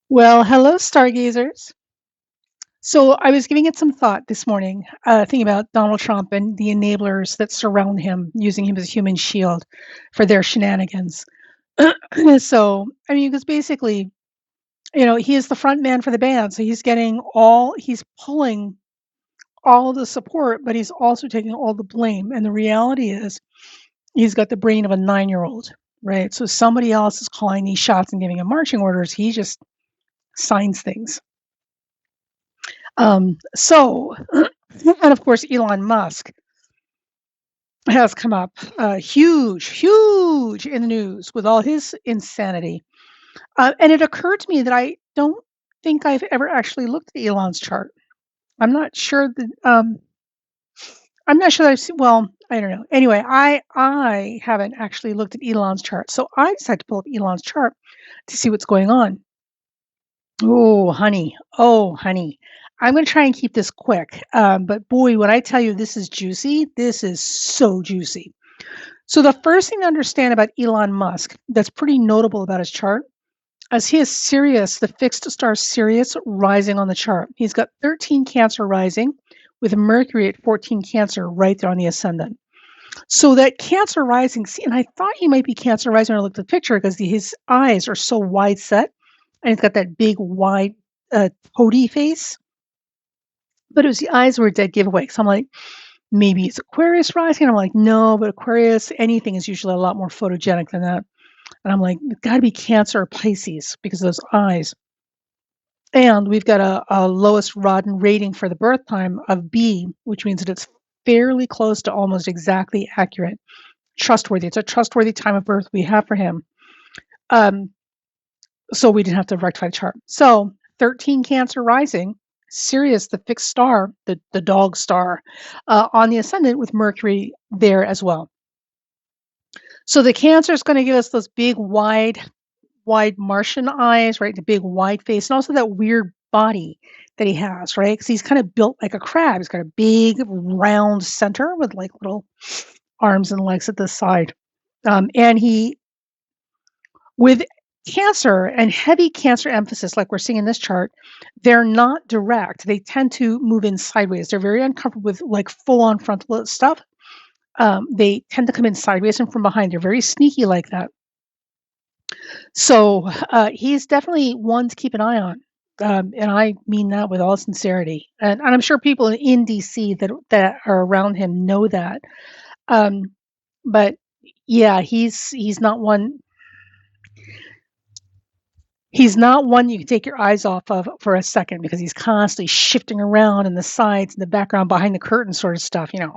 Well, hello, stargazers. So I was giving it some thought this morning, thinking about Donald Trump and the enablers that surround him, using him as a human shield for their shenanigans. So, I mean, because basically, he is the front man for the band. So he's pulling all the support, but he's also taking all the blame. And the reality is, he's got the brain of a 9-year-old, right? So somebody else is calling these shots and giving him marching orders. He just signs things. So, and of course, Elon Musk has come up huge in the news with all his insanity. And it occurred to me that I don't think I've ever actually looked at Elon's chart. I'm not sure that I'm not sure that I've seen. Well, I don't know. Anyway, I haven't actually looked at Elon's chart, so I decided to pull up Elon's chart to see what's going on. Oh, honey. Oh, honey. I'm going to try and keep this quick. But boy, when I tell you this is juicy, this is so juicy. So, the first thing to understand about Elon Musk that's pretty notable about his chart is he is Sirius, the fixed star Sirius, rising on the chart. He's got 13 Cancer rising with Mercury at 14 Cancer right there on the ascendant. So, that Cancer rising, see, and I thought he might be Cancer rising when I looked at the picture because his eyes are so wide set and he's got that big, wide, toady face. But it was the eyes were a dead giveaway. So I'm like, maybe it's Aquarius rising. I'm like, no, but Aquarius, anything is usually a lot more photogenic than that. And I'm like, it's got to be Cancer or Pisces because of those eyes. And we've got a lowest Rodden rating for the birth time of B, which means that it's fairly close to almost exactly accurate, trustworthy. It's a trustworthy time of birth we have for him. So we didn't have to rectify the chart. So 13 Cancer rising, Sirius, the fixed star, the dog star, on the ascendant with Mercury there as well. So the Cancer is going to give us those big, wide Martian eyes, right? The big, wide face, and also that weird body that he has, right? Because he's kind of built like a crab. He's got a big, round center with like little arms and legs at the side. And with Cancer and heavy Cancer emphasis, like we're seeing in this chart, they're not direct. They tend to move in sideways. They're very uncomfortable with like full-on frontal stuff. They tend to come in sideways and from behind. They're very sneaky like that. So he's definitely one to keep an eye on. And I mean that with all sincerity. And I'm sure people in DC that are around him know that. But yeah, he's not one. He's not one you can take your eyes off of for a second because he's constantly shifting around in the sides, in the background, behind the curtain sort of stuff, you know.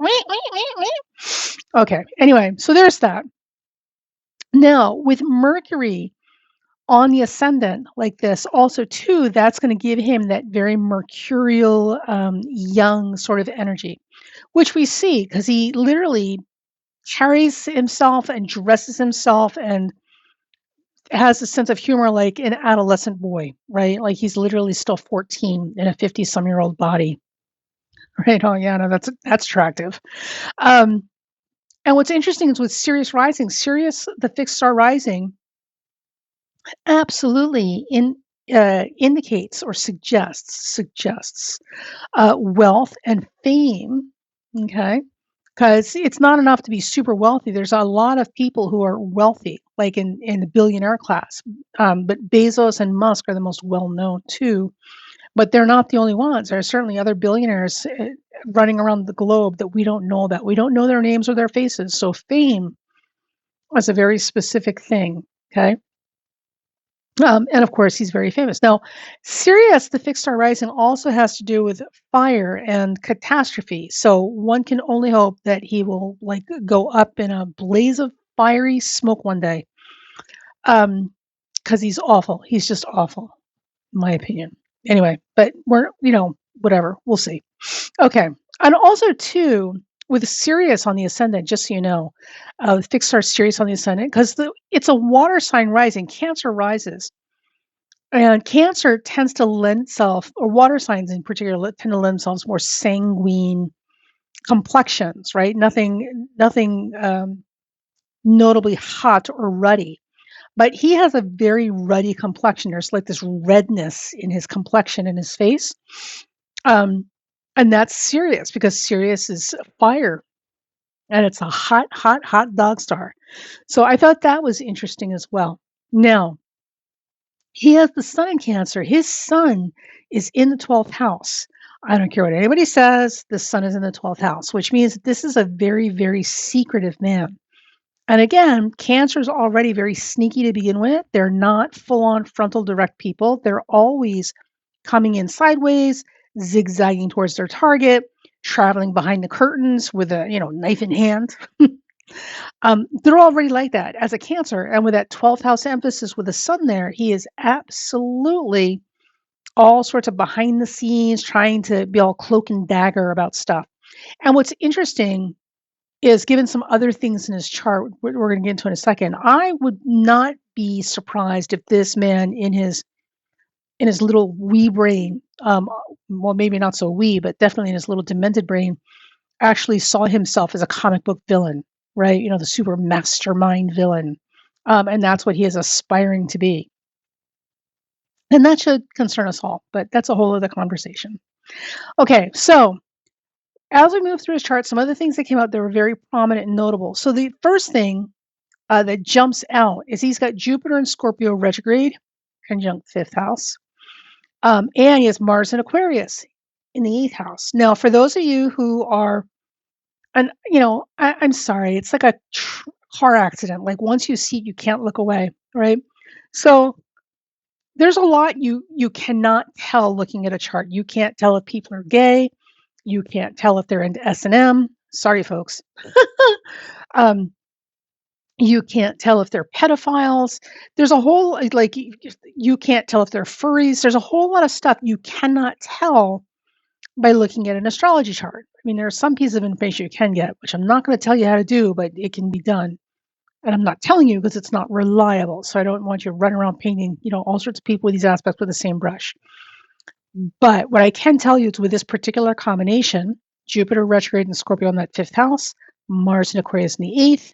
Okay, anyway, so there's that. Now, with Mercury on the ascendant like this, also too, that's going to give him that very mercurial, young sort of energy, which we see because he literally carries himself and dresses himself and has a sense of humor like an adolescent boy, right? Like he's literally still 14 in a 50-some-year-old body, right? Oh yeah, no, that's attractive. Um, and what's interesting is with Sirius rising, Sirius, the fixed star rising, absolutely indicates or suggests wealth and fame. Okay, because it's not enough to be super wealthy. There's a lot of people who are wealthy, like in the billionaire class. But Bezos and Musk are the most well known too. But they're not the only ones. There are certainly other billionaires running around the globe that we don't know about. We don't know their names or their faces. So fame is a very specific thing. Okay. And of course, he's very famous. Now, Sirius, the fixed star rising, also has to do with fire and catastrophe. So one can only hope that he will like go up in a blaze of fiery smoke one day. Because he's awful. He's just awful, in my opinion. Anyway, but whatever. We'll see. Okay. And also, too, with Sirius on the ascendant, just so you know, the fixed star Sirius on the ascendant, because it's a water sign rising, Cancer rises. And Cancer tends to lend itself, or water signs in particular, tend to lend themselves more sanguine complexions, right? Nothing notably hot or ruddy. but he has a very ruddy complexion. There's like this redness in his complexion and his face. Um, and that's Sirius because Sirius is fire and it's a hot, hot, hot dog star. So I thought that was interesting as well. Now, he has the sun in Cancer. His sun is in the 12th house. I don't care what anybody says, the sun is in the 12th house, which means this is a very, very secretive man. And again, Cancer is already very sneaky to begin with. They're not full on frontal direct people. They're always coming in sideways, zigzagging towards their target, traveling behind the curtains with a knife in hand. They're already like that as a Cancer, and with that 12th house emphasis with the sun there, he is absolutely all sorts of behind the scenes, trying to be all cloak and dagger about stuff. And what's interesting is given some other things in his chart, we're going to get into in a second. I would not be surprised if this man in his little wee brain, well, maybe not so wee, but definitely in his little demented brain, actually saw himself as a comic book villain, right? The super mastermind villain. And that's what he is aspiring to be. And that should concern us all, but that's a whole other conversation. Okay, so as we move through his chart, some other things that came out that were very prominent and notable. So the first thing that jumps out is he's got Jupiter and Scorpio retrograde, conjunct fifth house, and he has Mars and Aquarius in the eighth house. Now, for those of you who are, and I'm sorry, it's like a car accident. Like once you see it, you can't look away, right? So there's a lot you cannot tell looking at a chart. You can't tell if people are gay. You can't tell if they're into S&M. Sorry, folks. um, you can't tell if they're pedophiles. There's a whole like you can't tell if they're furries. There's a whole lot of stuff you cannot tell by looking at an astrology chart. I mean, there are some pieces of information you can get, which I'm not going to tell you how to do, but it can be done. And I'm not telling you because it's not reliable. So I don't want you to run around painting, all sorts of people with these aspects with the same brush. But what I can tell you is with this particular combination, Jupiter retrograde in Scorpio in that fifth house, Mars in Aquarius in the eighth,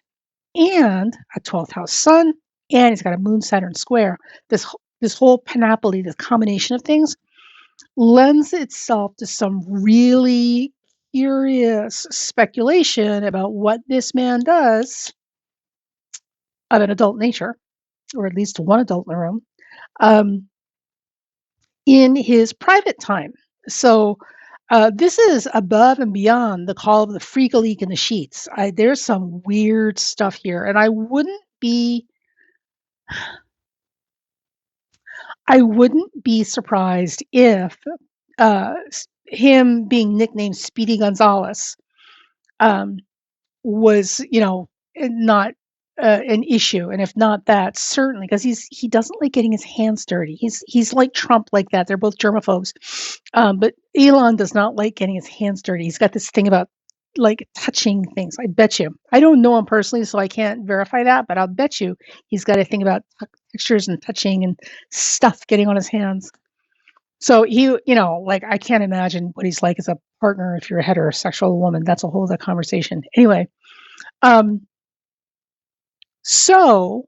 and a 12th house sun, and he's got a moon Saturn square. This whole panoply, this combination of things, lends itself to some really curious speculation about what this man does of an adult nature, or at least one adult in the room, in his private time. So this is above and beyond the call of the freak a leak in the sheets. There's some weird stuff here, and I wouldn't be surprised if him being nicknamed Speedy Gonzalez was, not an issue, and if not that, certainly because he doesn't like getting his hands dirty. He's like Trump, like that. They're both germaphobes, but Elon does not like getting his hands dirty. He's got this thing about like touching things. I bet you. I don't know him personally, so I can't verify that, but I'll bet you he's got a thing about textures and touching and stuff getting on his hands. So he, like I can't imagine what he's like as a partner if you're a heterosexual woman. That's a whole other conversation. Anyway, so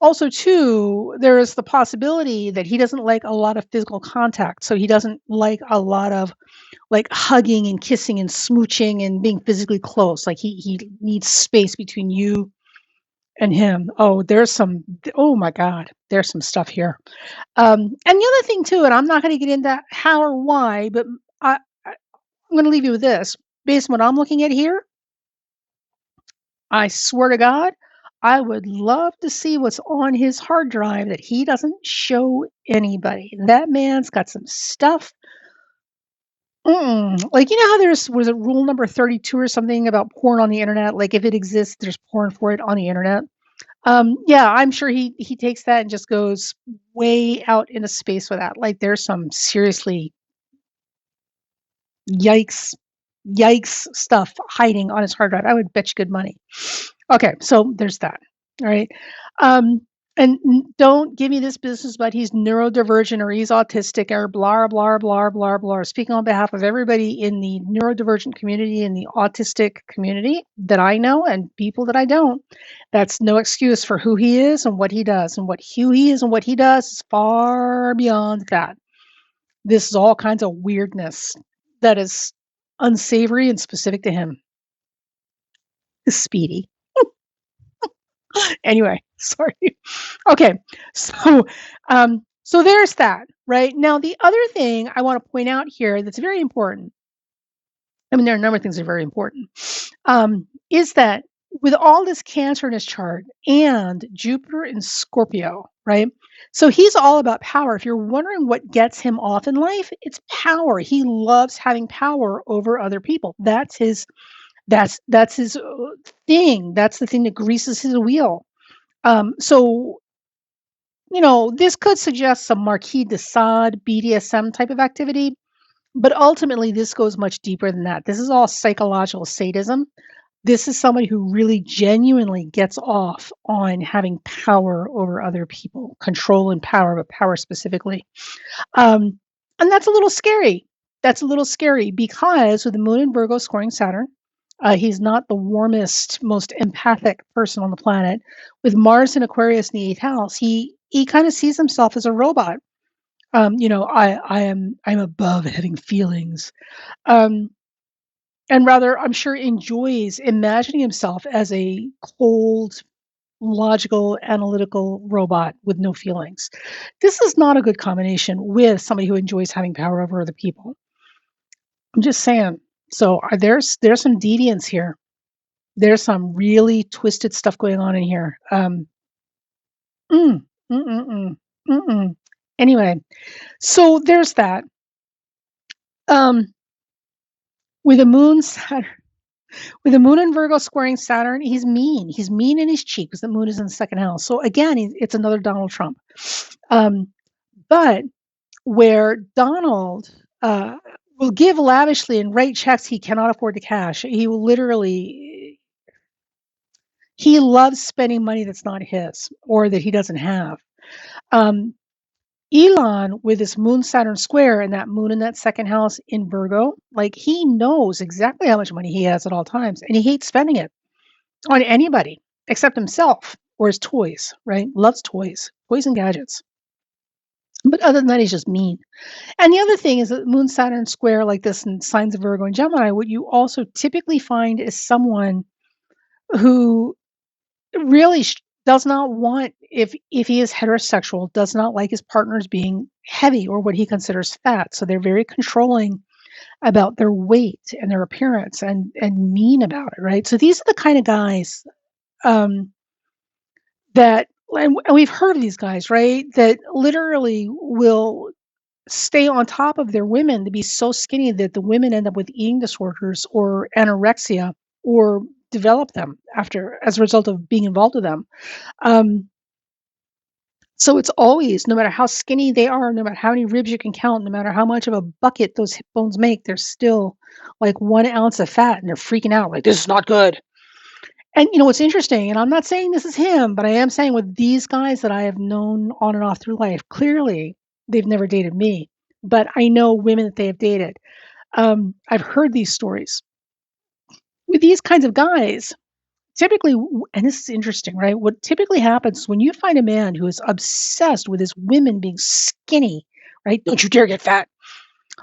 also too, there is the possibility that he doesn't like a lot of physical contact. So he doesn't like a lot of like hugging and kissing and smooching and being physically close. Like he needs space between you and him. Oh my God, there's some stuff here. And the other thing too, and I'm not going to get into how or why, but I'm going to leave you with this. Based on what I'm looking at here, I swear to God, I would love to see what's on his hard drive that he doesn't show anybody. That man's got some stuff. Like, how was it rule number 32 or something about porn on the internet? Like, if it exists, there's porn for it on the internet. Yeah, I'm sure he takes that and just goes way out into space with that. Like, there's some seriously yikes stuff hiding on his hard drive. I would bet you good money. Okay, so there's that. All right. And don't give me this business about he's neurodivergent or he's autistic or blah, blah, blah, blah, blah. Speaking on behalf of everybody in the neurodivergent community and the autistic community that I know and people that I don't, that's no excuse for who he is and what he does. And who he is and what he does is far beyond that. This is all kinds of weirdness that is unsavory and specific to him. Speedy. Anyway, sorry. Okay, so so there's that, right? Now, the other thing I want to point out here that's very important. I mean, there are a number of things that are very important. Is that with all this Cancer in his chart and Jupiter in Scorpio, right? So he's all about power. If you're wondering what gets him off in life, it's power. He loves having power over other people. That's his thing. That's the thing that greases his wheel. So this could suggest some Marquis de Sade, BDSM type of activity, but ultimately this goes much deeper than that. This is all psychological sadism. This is somebody who really genuinely gets off on having power over other people, control and power, but power specifically. Um, and that's a little scary. That's a little scary because with the moon in Virgo scoring Saturn, he's not the warmest, most empathic person on the planet. With Mars in Aquarius in the eighth house, he kind of sees himself as a robot. I'm above having feelings, um, and rather, I'm sure enjoys imagining himself as a cold, logical, analytical robot with no feelings. This is not a good combination with somebody who enjoys having power over other people. I'm just saying. So there's some deviance here. There's some really twisted stuff going on in here. Mm, mm, mm, mm, mm. Anyway, so there's that. Um, with the moon Saturn, with the moon in Virgo squaring Saturn, he's mean. He's mean in his cheek because the moon is in the second house. So again, it's another Donald Trump. Um, but where Donald will give lavishly and write checks he cannot afford to cash, he will literally he loves spending money that's not his or that he doesn't have. Um, Elon, with this moon Saturn square and that moon in that second house in Virgo, like he knows exactly how much money he has at all times, and he hates spending it on anybody except himself or his toys, right? Loves toys and gadgets. But other than that, he's just mean. And the other thing is that Moon Saturn square like this in signs of Virgo and Gemini, what you also typically find is someone who really does not want, if he is heterosexual, does not like his partners being heavy or what he considers fat. So they're very controlling about their weight and their appearance and mean about it, right? So these are the kind of guys um, that, and we've heard of these guys, right? That literally will stay on top of their women to be so skinny that the women end up with eating disorders or anorexia or develop them after as a result of being involved with them. Um, so it's always, no matter how skinny they are, no matter how many ribs you can count, no matter how much of a bucket those hip bones make, there's still like 1 ounce of fat and they're freaking out like, this is not good. And what's interesting, and I'm not saying this is him, but I am saying with these guys that I have known on and off through life, clearly they've never dated me, but I know women that they have dated. I've heard these stories. With these kinds of guys, typically, and this is interesting, right? What typically happens when you find a man who is obsessed with his women being skinny, right? Don't you dare get fat.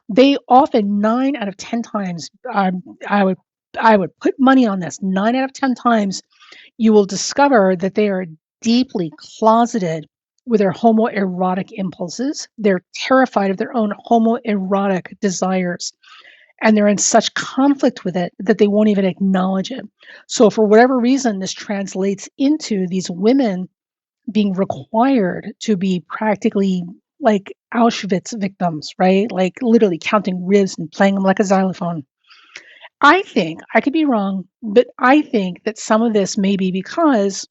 They often 9 out of 10 times, I would put money on this. 9 out of 10 times, you will discover that they are deeply closeted with their homoerotic impulses. They're terrified of their own homoerotic desires. And they're in such conflict with it that they won't even acknowledge it. So, for whatever reason, this translates into these women being required to be practically like Auschwitz victims, right? Like literally counting ribs and playing them like a xylophone. I think, I could be wrong, but I think that some of this may be because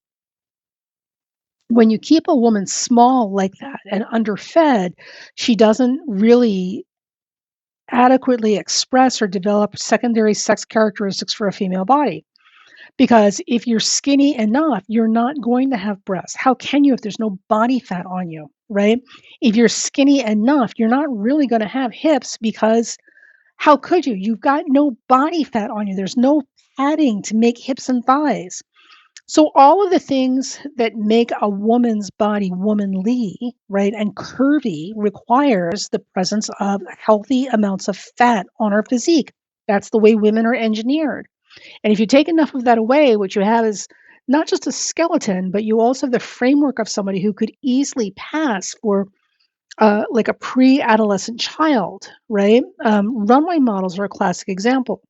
when you keep a woman small like that and underfed, she doesn't really adequately express or develop secondary sex characteristics for a female body. Because if you're skinny enough, you're not going to have breasts. How can you if there's no body fat on you, right? If you're skinny enough, you're not really going to have hips because how could you? You've got no body fat on you. There's no padding to make hips and thighs. So all of the things that make a woman's body womanly, right, and curvy requires the presence of healthy amounts of fat on our physique. That's the way women are engineered. And if you take enough of that away, what you have is not just a skeleton, but you also have the framework of somebody who could easily pass for like a pre-adolescent child, right? Runway models are a classic example.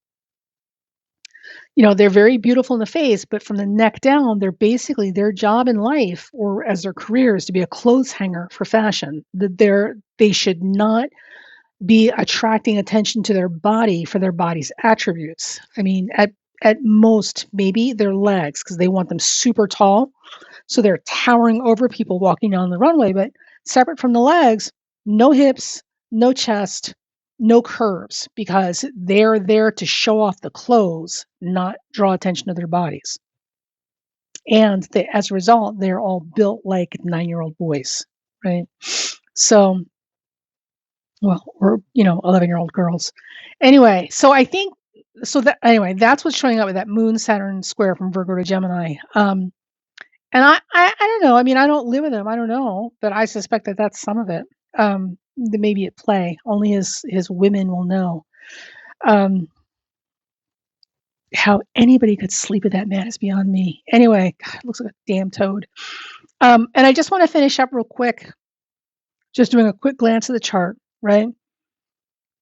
They're very beautiful in the face, but from the neck down, they're basically their job in life or as their career is to be a clothes hanger for fashion. They should not be attracting attention to their body for their body's attributes. I mean, at most, maybe their legs, because they want them super tall. So they're towering over people walking down the runway, but separate from the legs, no hips, no chest, no curves, because they're there to show off the clothes, not draw attention to their bodies. And as a result, they're all built like 9-year-old boys, right? So, well, or 11-year-old girls. Anyway, so I think that's what's showing up with that Moon Saturn square from Virgo to Gemini. And I don't know. I mean, I don't live with him. I don't know, but I suspect that that's some of it. That maybe at play. Only his women will know. How anybody could sleep with that man is beyond me. Anyway, God, it looks like a damn toad. And I just want to finish up real quick, just doing a quick glance at the chart, right?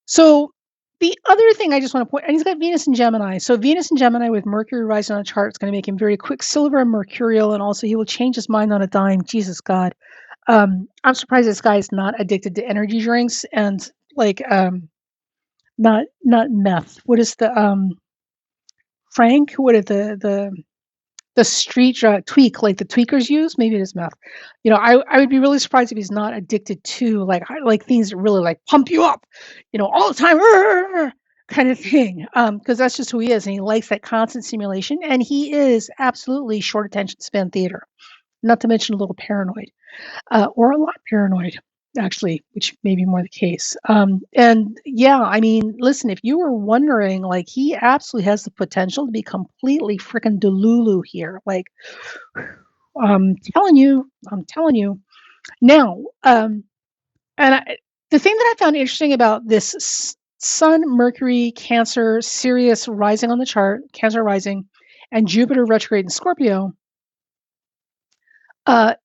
So the other thing I just want to point, and he's got Venus in Gemini. So Venus in Gemini with Mercury rising on the chart is going to make him very quicksilver and mercurial, and also he will change his mind on a dime. Jesus God. I'm surprised this guy is not addicted to energy drinks and like not meth. What is the Frank? What is the street drug tweak like the tweakers use? Maybe it is meth. I would be really surprised if he's not addicted to like things that really like pump you up, all the time kind of thing. Because that's just who he is, and he likes that constant stimulation, and he is absolutely short attention span theater. Not to mention a little paranoid. Or a lot paranoid, actually, which may be more the case. And yeah, I mean, listen, if you were wondering, like, he absolutely has the potential to be completely freaking Delulu here. Like, I'm telling you. Now, and the thing that I found interesting about this Sun, Mercury, Cancer, Sirius rising on the chart, Cancer rising, and Jupiter retrograde in Scorpio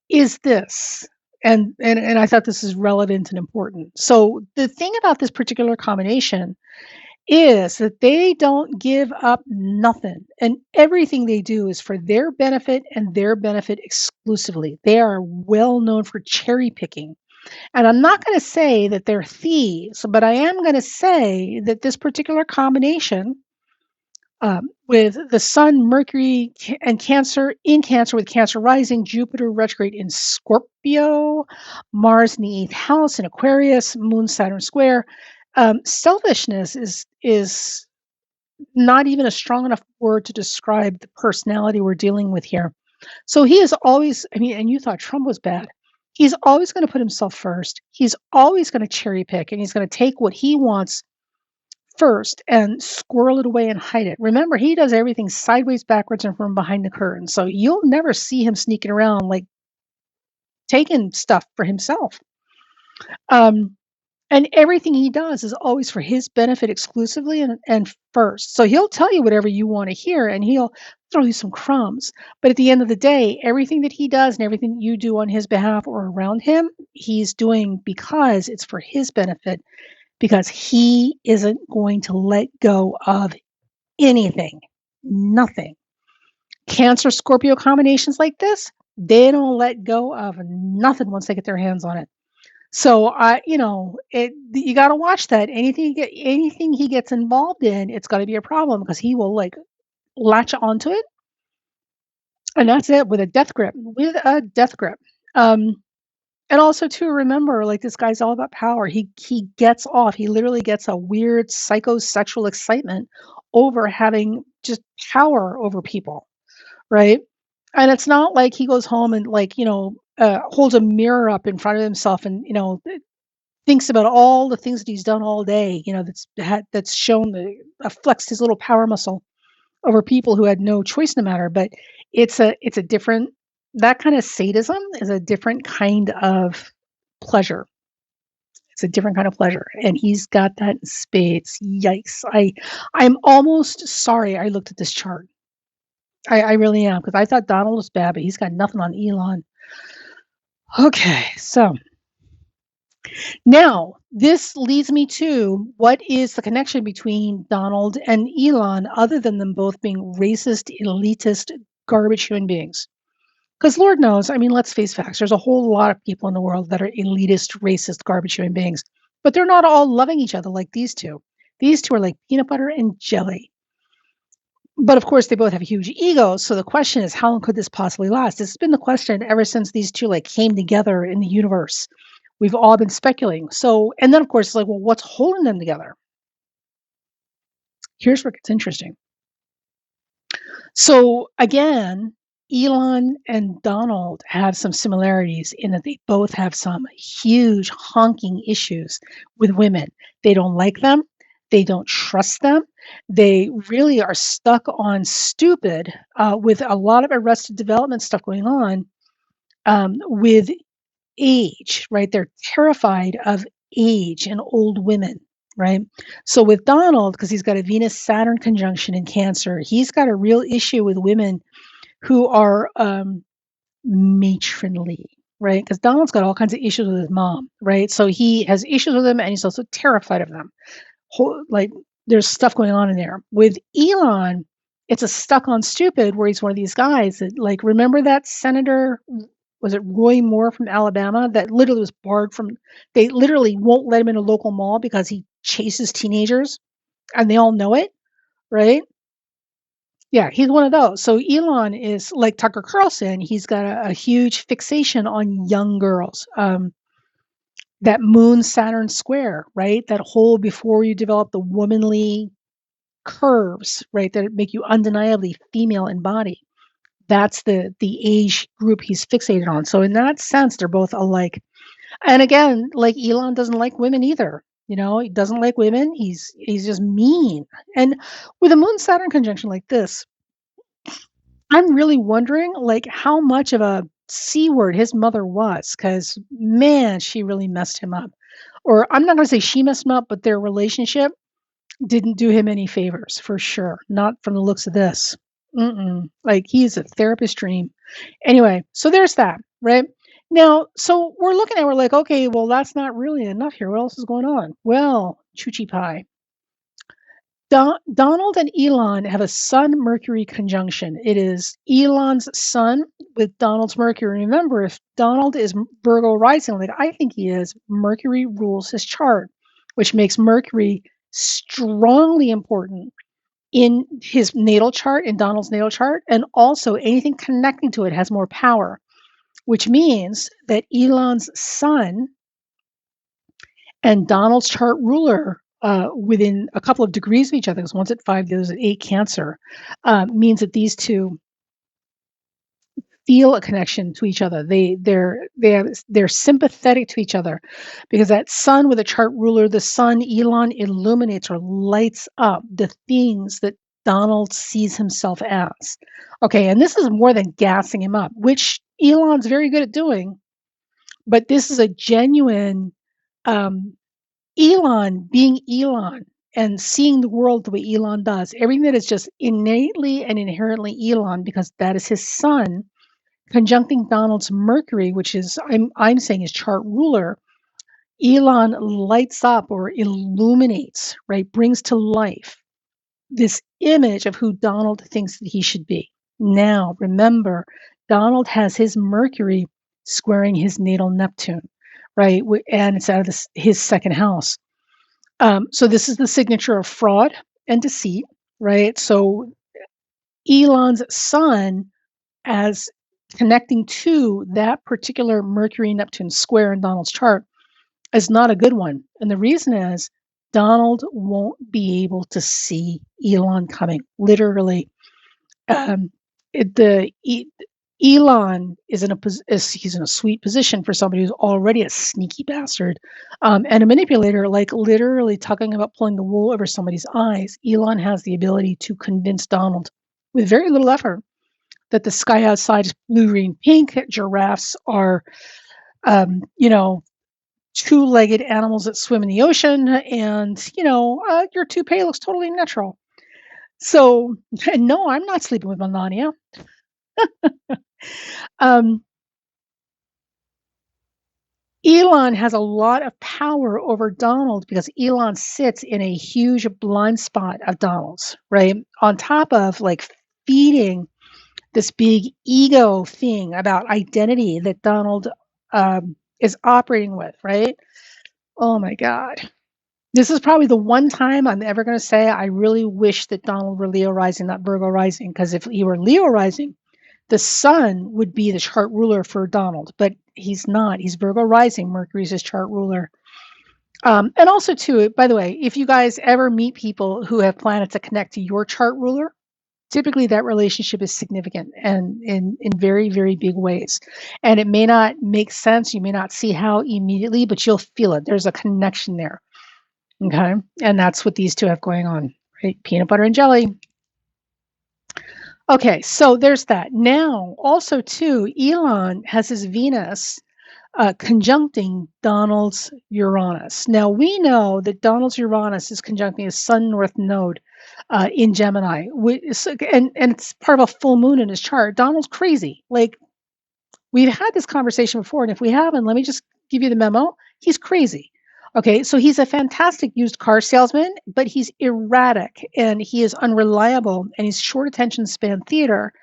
is this. And I thought this is relevant and important. So the thing about this particular combination is that they don't give up nothing, and everything they do is for their benefit and their benefit exclusively. They are well known for cherry picking. And I'm not going to say that they're thieves, but I am going to say that this particular combination with the Sun, Mercury, and Cancer in Cancer with Cancer rising, Jupiter retrograde in Scorpio, Mars in the 8th house in Aquarius, Moon Saturn square. Selfishness is not even a strong enough word to describe the personality we're dealing with here. So he is always, I mean, and you thought Trump was bad. He's always going to put himself first. He's always going to cherry pick, and he's going to take what he wants first and squirrel it away and hide it. Remember, he does everything sideways, backwards, and from behind the curtain. So you'll never see him sneaking around like taking stuff for himself. And everything he does is always for his benefit exclusively and first. So he'll tell you whatever you want to hear and he'll throw you some crumbs. But at the end of the day, everything that he does and everything that you do on his behalf or around him, he's doing because it's for his benefit, because he isn't going to let go of anything, nothing. Cancer Scorpio combinations like this, they don't let go of nothing once they get their hands on it. So you got to watch that. Anything he gets involved in, it's got to be a problem because he will like latch onto it, and that's it with a death grip. And also to remember, like this guy's all about power. He gets off. He literally gets a weird psychosexual excitement over having just power over people. right? And it's not like he goes home and like, holds a mirror up in front of himself and, thinks about all the things that he's done all day, that's shown flexed his little power muscle over people who had no choice in the matter. But it's a different that kind of sadism is a different kind of pleasure. It's a different kind of pleasure, and he's got that in spades. Yikes! I'm almost sorry I looked at this chart. I really am, because I thought Donald was bad, but he's got nothing on Elon. Okay, so now this leads me to what is the connection between Donald and Elon, other than them both being racist, elitist, garbage human beings? Because Lord knows, I mean, let's face facts. There's a whole lot of people in the world that are elitist, racist, garbage human beings, but they're not all loving each other like these two. These two are like peanut butter and jelly. But of course, they both have huge egos. So the question is, how long could this possibly last? This has been the question ever since these two like came together in the universe. We've all been speculating. So, and then of course, it's like, well, what's holding them together? Here's where it gets interesting. So again, Elon and Donald have some similarities in that they both have some huge honking issues with women. They don't like them. They don't trust them. They really are stuck on stupid with a lot of arrested development stuff going on with age, right? They're terrified of age and old women, right? So with Donald, because he's got a Venus Saturn conjunction in Cancer, he's got a real issue with women who are matronly, right? Because Donald's got all kinds of issues with his mom, right? So he has issues with them, and he's also terrified of them. Like there's stuff going on in there. With Elon, it's a stuck on stupid where he's one of these guys that, like, remember that senator, was it Roy Moore from Alabama, that literally was barred from, they literally won't let him in a local mall because he chases teenagers and they all know it, right? Yeah, he's one of those. So Elon is like Tucker Carlson. He's got a huge fixation on young girls. That Moon Saturn square, right? That whole before you develop the womanly curves, right, that make you undeniably female in body. That's the age group he's fixated on. So in that sense, they're both alike. And again, like Elon doesn't like women either. He doesn't like women. He's just mean. And with a Moon Saturn conjunction like this, I'm really wondering like how much of a C word his mother was, because man, she really messed him up. Or I'm not going to say she messed him up, but their relationship didn't do him any favors for sure. Not from the looks of this. Like he's a therapist dream. Anyway, so there's that, right? Now, so we're like, okay, well, that's not really enough here. What else is going on? Well, Chuchi Pie. Donald and Elon have a Sun Mercury conjunction. It is Elon's Sun with Donald's Mercury. Remember, if Donald is Virgo rising, like I think he is, Mercury rules his chart, which makes Mercury strongly important in his natal chart, in Donald's natal chart, and also anything connecting to it has more power, which means that Elon's Sun and Donald's chart ruler within a couple of degrees of each other, because one's at 5, the other's at 8 Cancer, means that these two feel a connection to each other. They're sympathetic to each other, because that Sun with a chart ruler, the Sun, Elon, illuminates or lights up the things that Donald sees himself as. Okay, and this is more than gassing him up, which Elon's very good at doing, but this is a genuine um, Elon being Elon and seeing the world the way Elon does. Everything that is just innately and inherently Elon, because that is his Sun, conjuncting Donald's Mercury, which is I'm saying his chart ruler. Elon lights up or illuminates, right? Brings to life this image of who Donald thinks that he should be. Now, remember, Donald has his Mercury squaring his natal Neptune, right? And it's out of his second house. So this is the signature of fraud and deceit, right? So Elon's Sun, as connecting to that particular Mercury Neptune square in Donald's chart, is not a good one. And the reason is Donald won't be able to see Elon coming. Literally, the Elon is in a he's in a sweet position for somebody who's already a sneaky bastard, and a manipulator, like literally talking about pulling the wool over somebody's eyes. Elon has the ability to convince Donald with very little effort that the sky outside is blue, green, pink. Giraffes are, you know, two-legged animals that swim in the ocean, and your toupee looks totally natural. So, and no, I'm not sleeping with Melania. Um, Elon has a lot of power over Donald because Elon sits in a huge blind spot of Donald's, right? On top of like feeding this big ego thing about identity that Donald is operating with, right? Oh my God. This is probably the one time I'm ever going to say I really wish that Donald were Leo rising, not Virgo rising, because if he were Leo rising, the sun would be the chart ruler for Donald, but he's not. He's Virgo rising. Mercury's his chart ruler. And also, too, by the way, if you guys ever meet people who have planets that connect to your chart ruler, typically that relationship is significant and in very, very big ways. And it may not make sense. You may not see how immediately, but you'll feel it. There's a connection there. Okay. And that's what these two have going on, right? Peanut butter and jelly. Okay. So there's that. Now, also, too, Elon has his Venus conjuncting Donald's Uranus. Now, we know that Donald's Uranus is conjuncting his Sun North Node in Gemini, and it's part of a full moon in his chart. Donald's crazy. Like, we've had this conversation before, and if we haven't, let me just give you the memo. He's crazy. Okay, so he's a fantastic used car salesman, but he's erratic and he is unreliable and he's short attention span theater.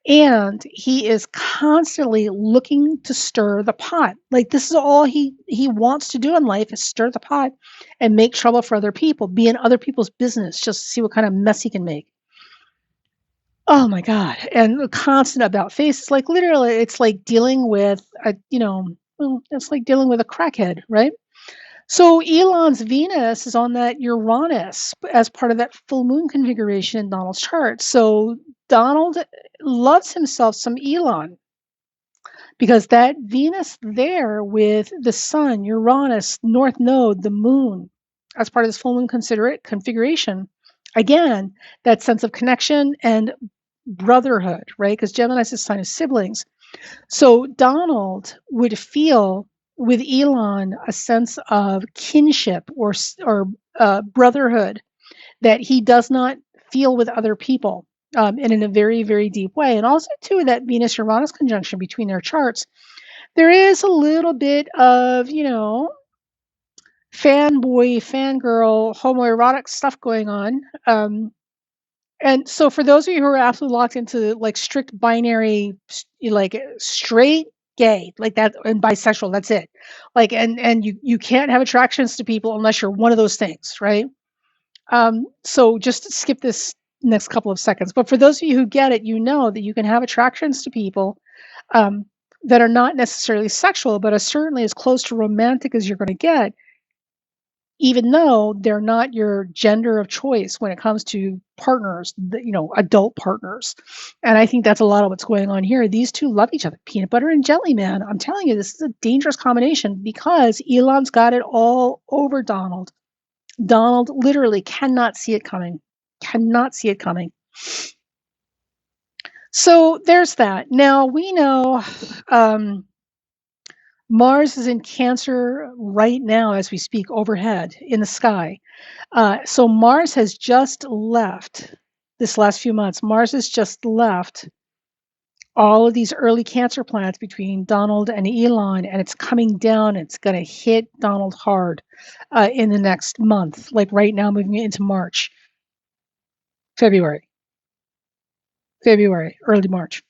And he is constantly looking to stir the pot. Like, this is all he wants to do in life, is stir the pot and make trouble for other people, be in other people's business just to see what kind of mess he can make. Oh my God. And constant about face. It's like literally, it's like dealing with it's like dealing with a crackhead, right? So Elon's Venus is on that Uranus as part of that full moon configuration in Donald's chart. So Donald loves himself some Elon because that Venus there with the sun, Uranus, North Node, the moon, as part of this full moon configuration, again, that sense of connection and brotherhood, right? Because Gemini is the sign of siblings. So Donald would feel with Elon a sense of kinship or brotherhood that he does not feel with other people, and in a very, very deep way. And also, too, that Venus Uranus conjunction between their charts, there is a little bit of, fanboy, fangirl, homoerotic stuff going on. And so for those of you who are absolutely locked into like strict binary, like straight gay, like that, and bisexual, that's it. Like, and you can't have attractions to people unless you're one of those things, right? So just skip this next couple of seconds. But for those of you who get it, you know that you can have attractions to people um, that are not necessarily sexual, but are certainly as close to romantic as you're going to get, even though they're not your gender of choice when it comes to partners, adult partners. And I think that's a lot of what's going on here. These two love each other. Peanut butter and jelly, man. I'm telling you, this is a dangerous combination because Elon's got it all over Donald. Donald literally cannot see it coming. Cannot see it coming. So there's that. Now we know Mars is in Cancer right now as we speak, overhead in the sky. So Mars has just left this last few months. Mars has just left all of these early Cancer planets between Donald and Elon, and it's coming down. It's going to hit Donald hard in the next month, like right now, moving into March, February, early March.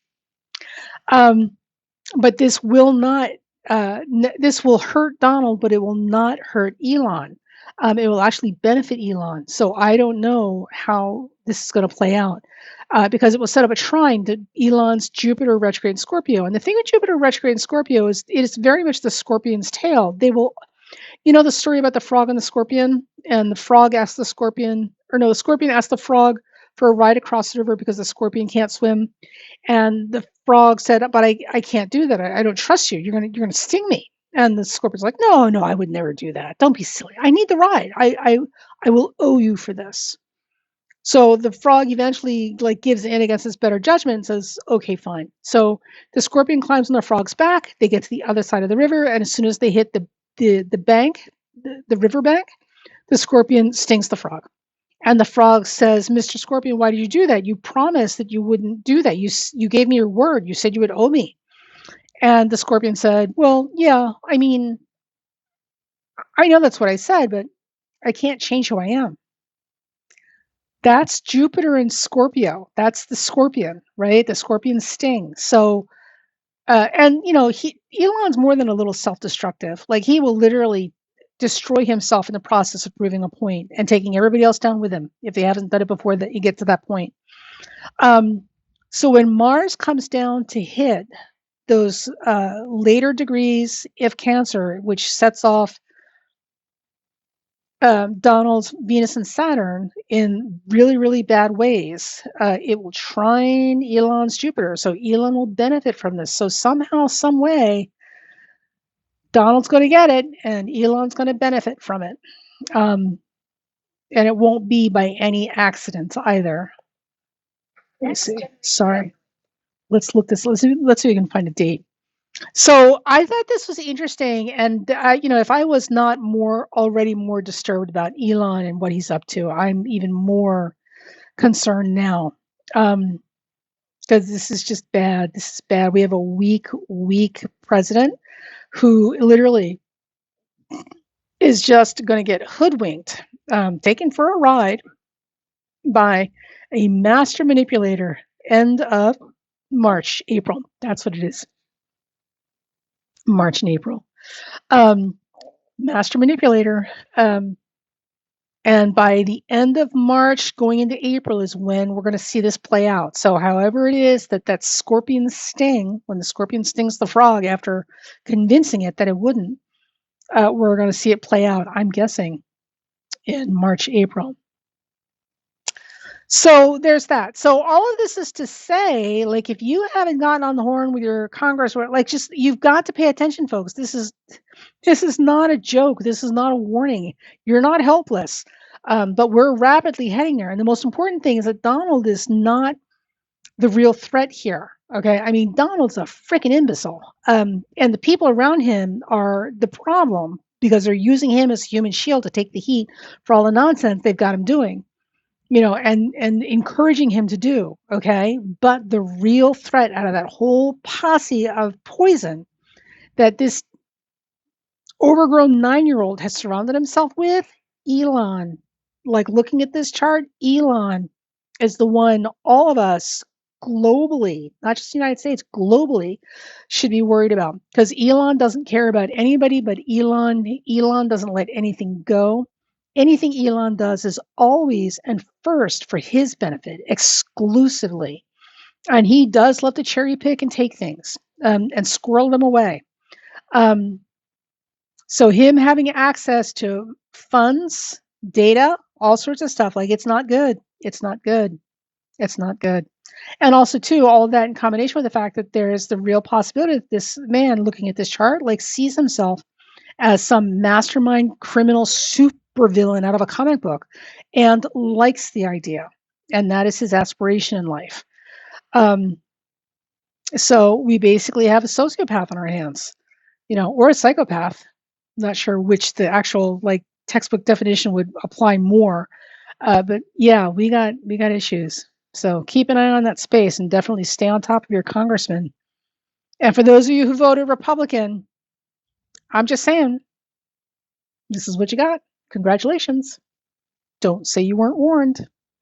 But this will not. This will hurt Donald, but it will not hurt Elon. It will actually benefit Elon. So I don't know how this is going to play out because it will set up a trine to Elon's Jupiter retrograde in Scorpio. And the thing with Jupiter retrograde in Scorpio is it is very much the scorpion's tail. They will, the story about the frog and the scorpion, and the frog asked the scorpion, or no, the scorpion asked the frog, for a ride across the river because the scorpion can't swim. And the frog said, "But I can't do that. I don't trust you. You're gonna sting me." And the scorpion's like, "No, no, I would never do that. Don't be silly. I need the ride. I will owe you for this." So the frog eventually like gives in against his better judgment and says, "Okay, fine." So the scorpion climbs on the frog's back. They get to the other side of the river, and as soon as they hit the bank, the river bank, the scorpion stings the frog. And the frog says, "Mr. Scorpion, why did you do that? You promised that you wouldn't do that. You gave me your word. You said you would owe me." And the scorpion said, "Well, yeah, I mean, I know that's what I said, but I can't change who I am." That's Jupiter in Scorpio. That's the scorpion, right? The scorpion sting. So, and Elon's more than a little self-destructive. Like he will literally destroy himself in the process of proving a point and taking everybody else down with him if they haven't done it before that you get to that point. Um, so when Mars comes down to hit those later degrees if Cancer, which sets off Donald's Venus and Saturn in really, really bad ways, it will trine Elon's Jupiter. So Elon will benefit from this. So somehow, some way, Donald's going to get it, and Elon's going to benefit from it. Um, and it won't be by any accident either. Let's see. Sorry. Let's look this. Let's see if we can find a date. So I thought this was interesting, and if I was not already more disturbed about Elon and what he's up to, I'm even more concerned now, because this is just bad. This is bad. We have a weak president who literally is just going to get hoodwinked, taken for a ride by a master manipulator. End of March, April. That's what it is. March and April. Master manipulator. And by the end of March, going into April, is when we're going to see this play out. So, however it is that scorpion sting, when the scorpion stings the frog after convincing it that it wouldn't, we're going to see it play out, I'm guessing, in March, April. So there's that. So all of this is to say, like, if you haven't gotten on the horn with your Congress, or like, just you've got to pay attention, folks. This is not a joke. This is not a warning. You're not helpless, but we're rapidly heading there. And the most important thing is that Donald is not the real threat here. Okay, I mean, Donald's a freaking imbecile, and the people around him are the problem because they're using him as a human shield to take the heat for all the nonsense they've got him doing. And encouraging him to do, okay? But the real threat out of that whole posse of poison that this overgrown 9-year-old has surrounded himself with, Elon. Like, looking at this chart, Elon is the one all of us globally, not just the United States, globally, should be worried about. Because Elon doesn't care about anybody but Elon. Elon doesn't let anything go. Anything Elon does is always and first for his benefit, exclusively. And he does love to cherry pick and take things, and squirrel them away. So him having access to funds, data, all sorts of stuff, like, it's not good. It's not good. It's not good. And also, too, all of that in combination with the fact that there is the real possibility that this man looking at this chart, like, sees himself as some mastermind criminal supervillain out of a comic book and likes the idea. And that is his aspiration in life. So we basically have a sociopath on our hands, or a psychopath. Not sure which the actual like textbook definition would apply more. But yeah, we got issues. So keep an eye on that space and definitely stay on top of your congressman. And for those of you who voted Republican, I'm just saying, this is what you got. Congratulations. Don't say you weren't warned.